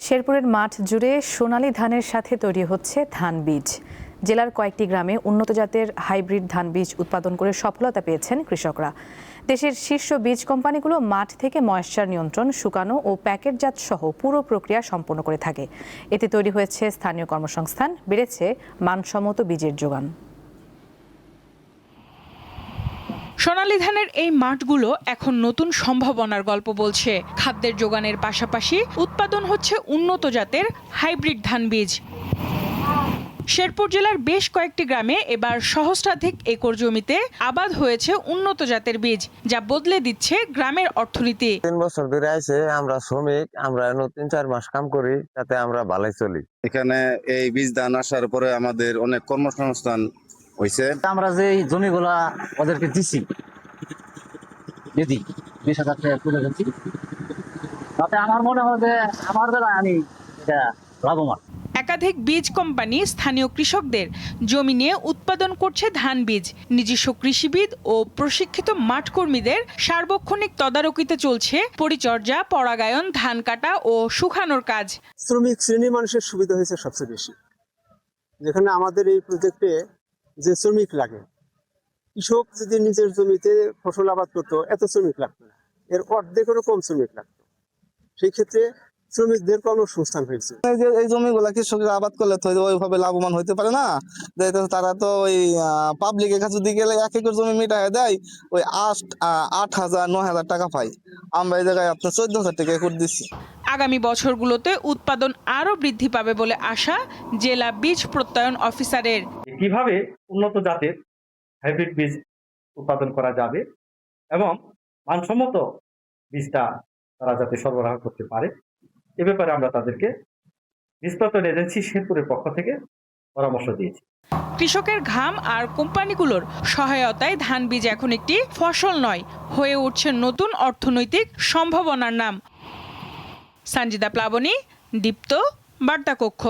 শেরপুরের মাঠ জুড়ে সোনালী ধানের সাথে তৈরি হচ্ছে ধান বীজ। জেলার কয়েকটি গ্রামে উন্নত জাতের হাইব্রিড ধান বীজ উৎপাদন করে সফলতা পেয়েছেন কৃষকরা। দেশের শীর্ষ বীজ কোম্পানিগুলো মাঠ থেকে ময়েশ্চার নিয়ন্ত্রণ, শুকানো ও প্যাকেটজাত সহ পুরো প্রক্রিয়া সম্পন্ন করে থাকে। এতে তৈরি হয়েছে স্থানীয় কর্মসংস্থান, বেড়েছে মানসম্মত বীজের যোগান। সোনালী ধানের এই মাঠগুলো এখন নতুন সম্ভাবনার গল্প বলছে। খাদ্যের যোগানের পাশাপাশি উৎপাদন হচ্ছে উন্নত জাতের হাইব্রিড ধান বীজ। শেরপুর জেলার বেশ কয়েকটি গ্রামে এবার সহস্রাধিক একর জমিতে আবাদ হয়েছে উন্নত জাতের বীজ, যা বদলে দিচ্ছে গ্রামের অর্থনীতি। 3 বছর ধরে আছে, আমরা শ্রমিক, আমরা 3-4 মাস কাম করি, তাতে আমরা ভালোই চলি। এখানে এই বীজ ধান আসার পরে আমাদের অনেক কর্মসংস্থান হয়েছে। আমরা যে জমিগুলা ওদেরকে দিছি, যদি 20,000 টাকা তুলে দিচ্ছি, তাতে আমার মনে হয় যে আমার বেলায় আমি এটা লাভবান। একাধিক বীজ কোম্পানি স্থানীয় কৃষকদের জমি নিয়ে উৎপাদন করছে ধান বীজ। নিজস্ব কৃষিবিদ ও প্রশিক্ষিত মাঠ কর্মীদের সার্বক্ষণিক তদারকিতে চলছে পরিচর্যা, পরাগায়ন, ধান কাটা ও শুকানোর কাজ। শ্রমিক শ্রেণীর মানুষের সুবিধা হয়েছে সবচেয়ে বেশি। যেখানে আমাদের এই প্রজেক্টে যে শ্রমিক লাগে, কৃষক যদি নিজের জমিতে ফসল আবাদ করতো, এত শ্রমিক লাগতো না, এর অর্ধেকেরও কম শ্রমিক লাগতো। সেই ক্ষেত্রে শ্রমিকদের কর্মসংস্থান হয়েছে। এই জমিগুলা কৃষকরা আবাদ করলে তো ওইভাবে লাভবান হইতে পারে না। তারা তো ওই পাবলিকের কাছে দিয়ে গেলে 1 একর জমি মিটায় দেয়, ওই 8,000-9,000 টাকা পাই। আমরা এই জায়গায় আপনার 14,000 টাকা একর দিচ্ছি। আগামী বছরগুলোতে উৎপাদন আরও বৃদ্ধি পাবে বলে আশা জেলা বীজ প্রত্যয়ন অফিসারের। কিভাবে উন্নত জাতের হাইব্রিড বীজ উৎপাদন করা যাবে এবং মানসম্মত বীজটা তারা যাতে সরবরাহ করতে পারে, এ ব্যাপারে আমরা তাদেরকে বীজ প্রত্যয়ন এজেন্সি শেরপুরের পক্ষ থেকে পরামর্শ দিয়েছি। কৃষকের ঘাম আর কোম্পানিগুলোর সহায়তায় ধান বীজ এখন একটি ফসল নয়, হয়ে উঠছে নতুন অর্থনৈতিক সম্ভাবনার নাম। সঞ্জিদা প্লাবনী, দীপ্ত, বার্তা কক্ষ।